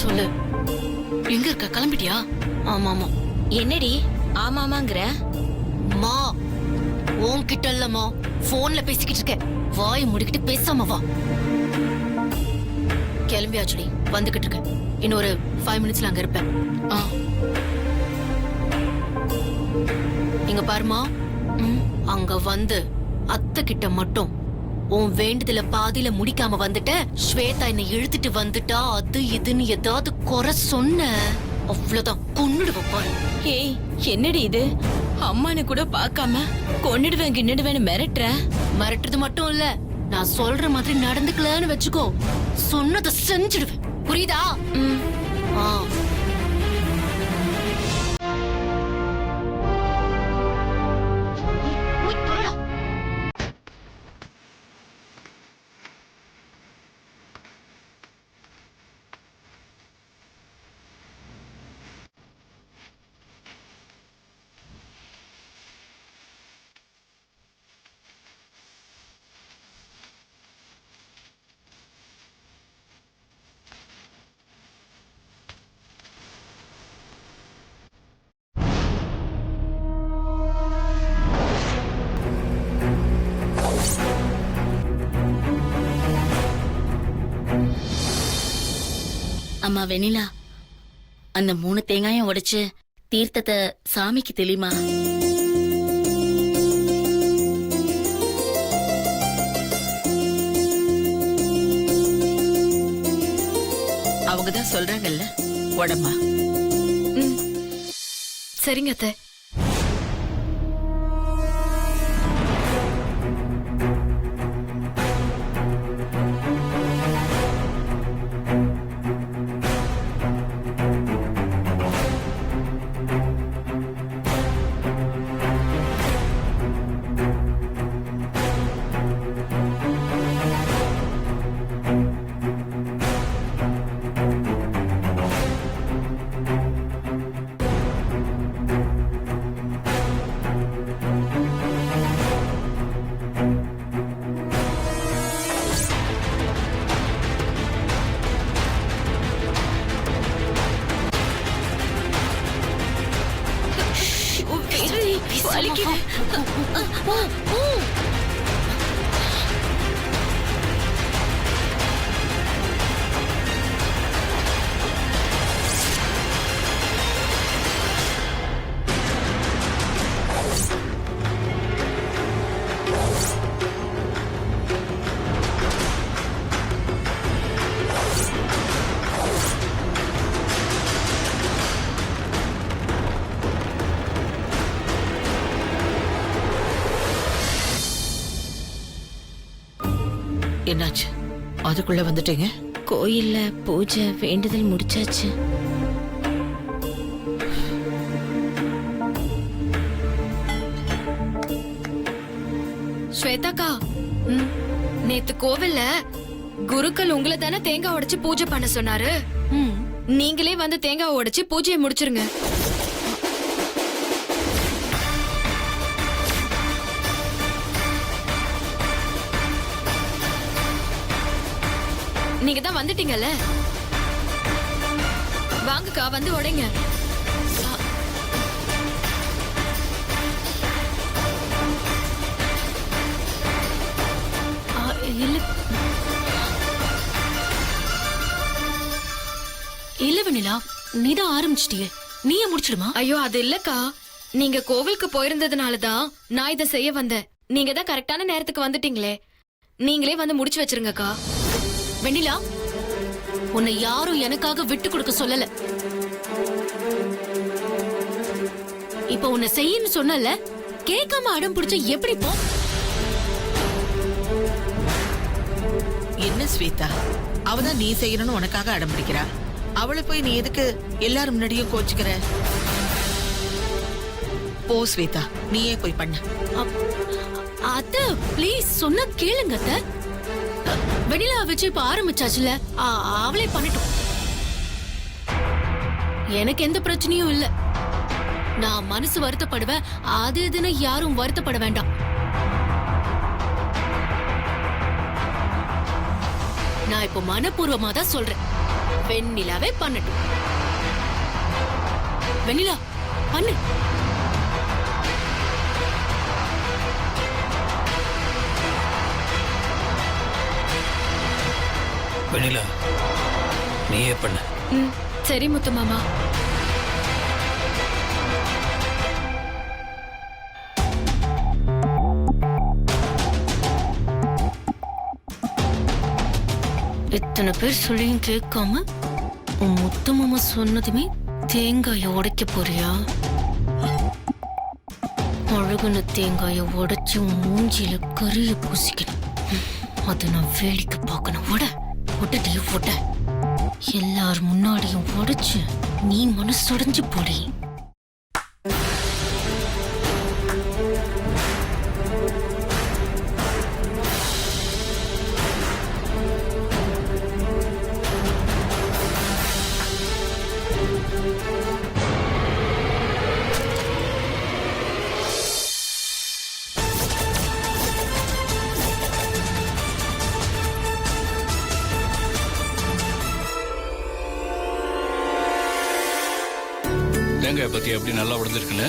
சொல்லு, எங்க இருக்க? கிளம்பிட்டியா? ஆமா ஆமா. என்னடி ஆமாமாங்கிற? மா உன்கிட்ட இல்லம்மா, போன்ல பேசிக்கிட்டு இருக்க. வாய் முடிக்கிட்டு பேசாம வா. கிளம்பியாச்சுடி, வந்துகிட்டு இருக்கேன். இன்னொரு 5 மினிட்ஸ்ல அங்க இருப்பேன். இங்க பாருமா, அங்க வந்து அத்தை கிட்ட மட்டும் உன் வேண்டுதல பாதியில முடிக்காம வந்துட்ட, ஸ்வேதா என்னை இழுத்துட்டு வந்துட்டா அது இதுன்னு ஏதாவது குறை சொன்ன, அவ்வளவுதான் கொன்னுடுவேன் பாரு. ஏய், என்னடி இது? அம்மானு கூட பார்க்காம கொன்னுடுவேன் கின்னுடுவேன்னு மிரட்டுற? மிரட்டுறது மட்டும் இல்ல, நான் சொல்ற மாதிரி நடந்துக்கலன்னு வச்சுக்கோ, சொன்னதை செஞ்சிடுவேன். புரியுதா? ஆ. அம்மா வெண்ணிலா, அந்த 3 தேங்காயும் உடைச்சு தீர்த்தத்தை சாமிக்கு தெளிமா. அவங்கதான் சொல்றாங்கல்ல, உடம்பா. சரிங்க அத்தை. என்னாச்சு? அதுக்குள்ள வந்துட்டீங்க? கோயில்ல பூஜை வேண்டுதல் முடிச்சாச்சு. ஸ்வேதாக்கா, நேத்து கோவில்ல குருக்கள் உங்களை தானே தேங்காய் உடைச்சு பூஜை பண்ண சொன்னாரு. நீங்களே வந்து தேங்காய் உடைச்சு பூஜையை முடிச்சிருங்க. நீங்க தான் வந்துட்டீங்கல்ல, வாங்கக்கா வந்து உடைங்க. இல்ல வெண்ணிலா, நீதான் ஆரம்பிச்சிட்டியே, நீயே முடிச்சிடுமா? ஐயோ அது இல்லக்கா, நீங்க கோவிலுக்கு போயிருந்ததுனாலதான் நான் இதை செய்ய வந்தேன். நீங்க தான் கரெக்டான நேரத்துக்கு வந்துட்டீங்களே, நீங்களே வந்து முடிச்சு வச்சிருங்கக்கா. வெண்ணிலா, உன்னை யாரும் எனக்காக விட்டு கொடுக்க சொல்லல. இப்ப உன்னை செய்யன்னு சொன்னல, கேட்காம அடம் பிடிச்ச எப்படி போ? என்ன ஸ்வேதா, அவதான் நீ செய்யணும்னு உனக்காக அடம் பிடிக்கிறா. அவளை போய் நீ எதுக்கு எல்லாரும் முன்னாடியும் கோச்சுக்கிற? போ ஸ்வேதா, நீயே போய் பண்ண. அத்த ப்ளீஸ், சொன்ன கேளுங்க அத்த. வெண்ணிலா வச்சு இப்ப ஆரம்பிச்சாச்சுல, அவளே பண்ணிட்டோம். எனக்கு எந்த பிரச்சனையும் இல்ல. நான் மனசு வருத்தப்படுவேன், அது இதுன்னு யாரும் வருத்தப்பட வேண்டாம். நான் இப்ப மனப்பூர்வமா தான் சொல்றேன். வெண்ணிலாவே பண்ணட்டும். வெண்ணிலா பண்ணு. வெண்ணிலா நீயே பண்ண. சரி முத்து மாமா. இத்தனை பேர் சொல்லியும் கேட்காம உன் முத்து மாமா சொன்னதுமே தேங்காய உடைக்க போறியா? அழகுன தேங்காய உடைச்சு உன் மூஞ்சியில கரிய பூசிக்கணும். அது நான் வேடிக்கை பார்க்கணும். உடடி உட. எல்லார் முன்னாடியும் உடைச்சு நீ மனசுடைஞ்சு போடி. தேங்காய் பத்தி எப்படி நல்லா உடைஞ்சிருக்குன்னு.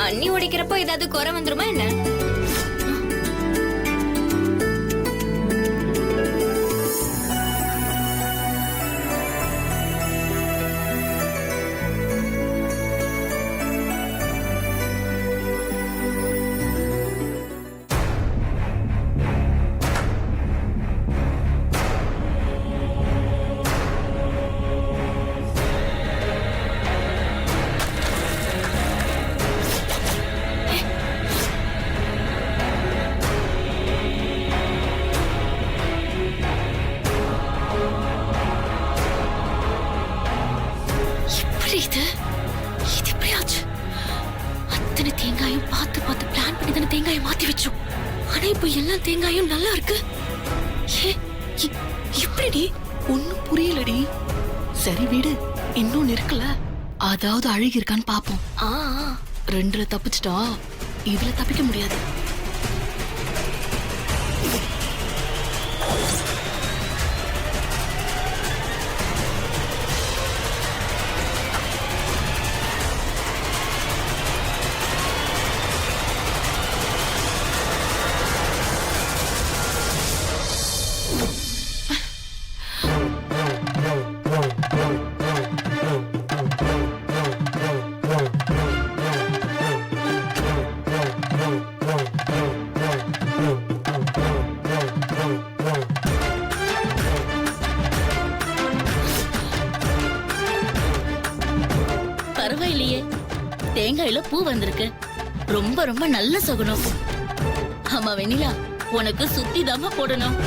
அண்ணி உடைக்கிறப்போ ஏதாவது குறை வந்துருமா என்ன? இது எப்படி ஆச்சு? அத்தனை தேங்காயும் பார்த்து பார்த்து பிளான் பண்ணி தானே தேங்காயை மாத்தி வச்சோம். ஆனா இப்ப எல்லா தேங்காயும் நல்லா இருக்கு. எப்படி? ஒன்னும் புரியலடி. சரி வீடு, இன்னொன்னு இருக்குல்ல, அதாவது அழகி இருக்கான்னு பாப்போம். ரெண்டுல தப்பிச்சிட்டா இதுல தப்பிக்க முடியாது. பரவாயில்லையே, தேங்காயில பூ வந்திருக்கு. ரொம்ப ரொம்ப நல்ல சகுனம். ஆமா வெண்ணிலா, உனக்கு சுத்தி தாமா போடணும்.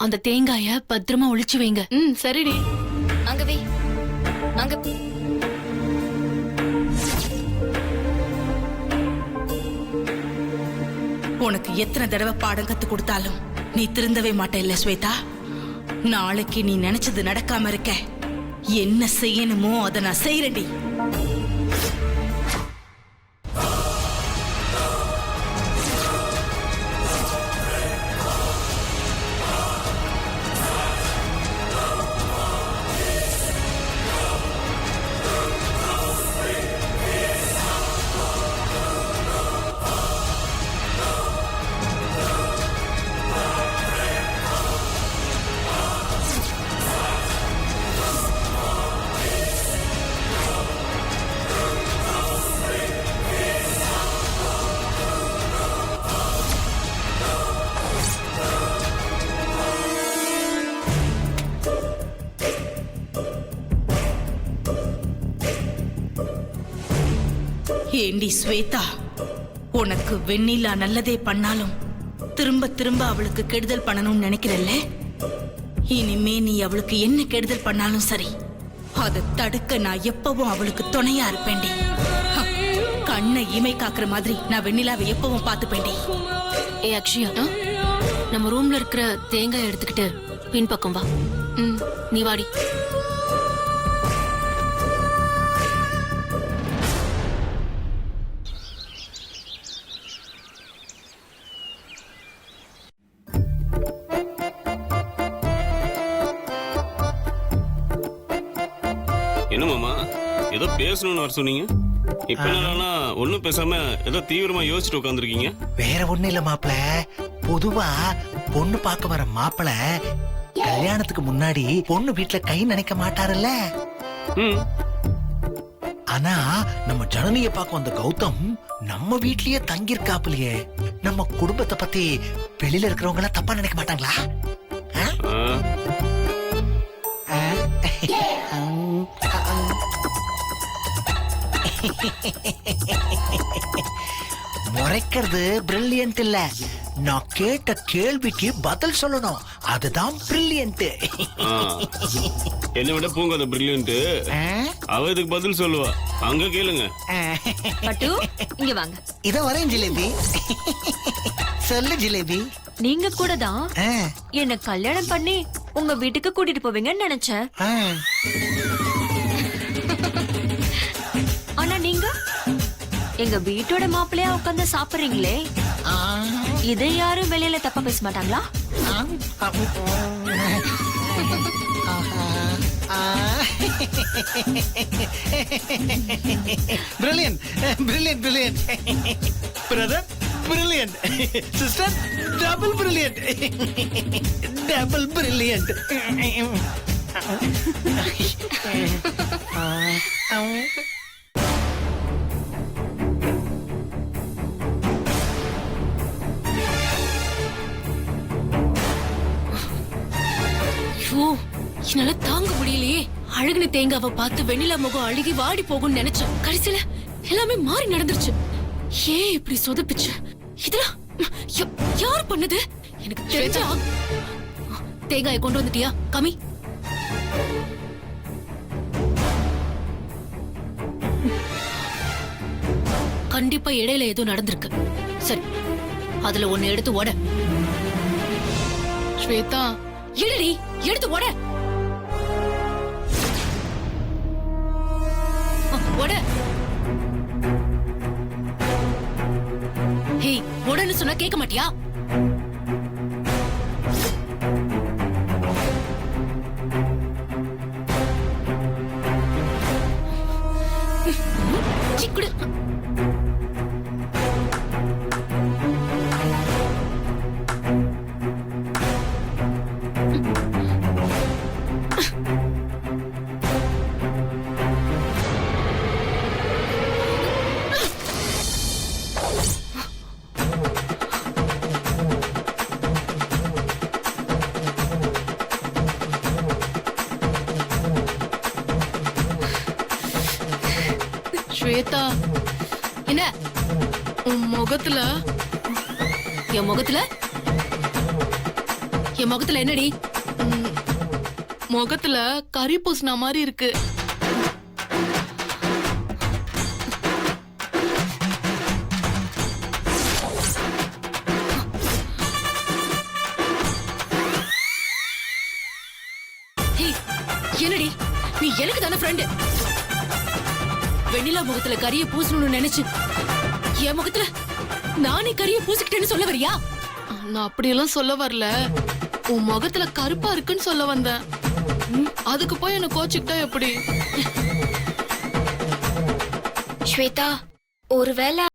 அந்த தேங்காய பத்திரமா ஒளிச்சு வைங்க. ம் சரிடி. அங்க வை. அங்க உனக்கு எத்தனை தடவை பாடம் கத்து கொடுத்தாலும் நீ திருந்தவே மாட்ட இல்ல ஸ்வேதா. நாளைக்கு நீ நினைச்சது நடக்காம இருக்க. என்ன செய்யணுமோ அதை நான் செய்யறேன்டி. ஏண்டி ஸ்வேதா, உனக்கு வெண்ணிலா நல்லதே பண்ணாலும் திரும்ப திரும்ப அவளுக்கு கெடுதல் பண்ணணும்னு நினைக்கிறல்ல? இனிமே நீ அவளுக்கு என்ன கெடுதல் பண்ணாலும் சரி, அதை தடுக்க நான் எப்பவும் அவளுக்கு துணையா இருப்பேன்டி. கண்ணை இமை காக்குற மாதிரி நான் வெண்ணிலாவை எப்பவும் பார்த்துப்பேன்டி. ஏ அக்ஷயா, நம்ம ரூம்ல இருக்கிற தேங்காய் எடுத்துக்கிட்டு பின்பக்கம் வா. நீ வாடி. என்ன மாமா, ஏதோ பேசணும்னு வர சொன்னீங்க. இப்ப என்னன்னா ஒன்னும் பேசாம ஏதோ தீவிரமா யோசிச்சுட்டு உட்காந்துருக்கீங்க. வேற ஒண்ணு இல்ல மாப்பிள. பொதுவா பொண்ணு பார்க்க வர மாப்பிள கல்யாணத்துக்கு முன்னாடி பொண்ணு வீட்டுல கை நினைக்க மாட்டாருல்ல. ஆனா நம்ம ஜனனிய பார்க்க வந்த கௌதம் நம்ம வீட்லயே தங்கியிருக்காப்புலயே. நம்ம குடும்பத்தை பத்தி வெளியில இருக்கிறவங்க எல்லாம் தப்பா நினைக்க மாட்டாங்களா? முறைக்கிறது பிரில்லியன்ட் இல்ல, நான் கேட்ட கேள்விக்கு பதில் சொல்லணும். அதுதான் பிரில்லியன்ட். என்ன விட பூங்காத பிரில்லியன்ட். அவ இதுக்கு பதில் சொல்லுவா, அங்க கேளுங்க. பட்டு இங்க வாங்க. இத வரேன் ஜிலேபி. சொல்லு ஜிலேபி. நீங்க கூட தான் என்ன கல்யாணம் பண்ணி உங்க வீட்டுக்கு கூட்டிட்டு போவீங்கன்னு நினைச்சேன். ஆனா நீங்க எங்க வீட்டோட மாப்பிள்ளையா உட்கார்ந்து சாப்பிடுறீங்களே, இதை யாரும் வெளியில தப்பா பேச மாட்டாங்களா? Brilliant, brilliant, brilliant. Brother brilliant, sister double brilliant, double brilliant. என்னால தாங்க முடியலையே. அழுகுன தேங்காவை பார்த்து வெண்ணிலா முகம் அழுகி வாடி போகும்னு நினைச்சேன். கடைசியில எல்லாமே மாறி நடந்துருச்சு. ஏன் இப்படி சொதப்பிச்சு? இதெல்லாம் யார் பண்ணது? எனக்கு தெரிஞ்சா. தேங்காயை கொண்டு வந்துட்டியா? கமி. கண்டிப்பா இடையில ஏதோ நடந்திருக்கு. சரி, அதுல ஒண்ணு எடுத்து ஓட. ஸ்வேதா, எடுடி, எடுத்து ஓட. ஓட. ஹே, ஓடன்னு சொன்னா கேட்க மாட்டியா? சிக்குடு. ஸ்வேதா, என்ன உன் முகத்துல என் முகத்துல என் முகத்துல என்னடி? முகத்துல கறி பூசின மாதிரி இருக்கு. ஹே, என்னடி நீ எனக்கு தானே ஃப்ரெண்டு? வெண்ணிலா முகத்துல கரிய பூசணும்னு நினைச்சு என் முகத்துல நானே கரிய பூசிக்கிட்டேன்னு சொல்ல வரியா? நான் அப்படியெல்லாம் சொல்ல வரல. உன் முகத்துல கருப்பா இருக்குன்னு சொல்ல வந்தேன். அதுக்கு போய் என்ன கோச்சுக்கிட்டா எப்படி? ஸ்வேதா, ஒருவேளை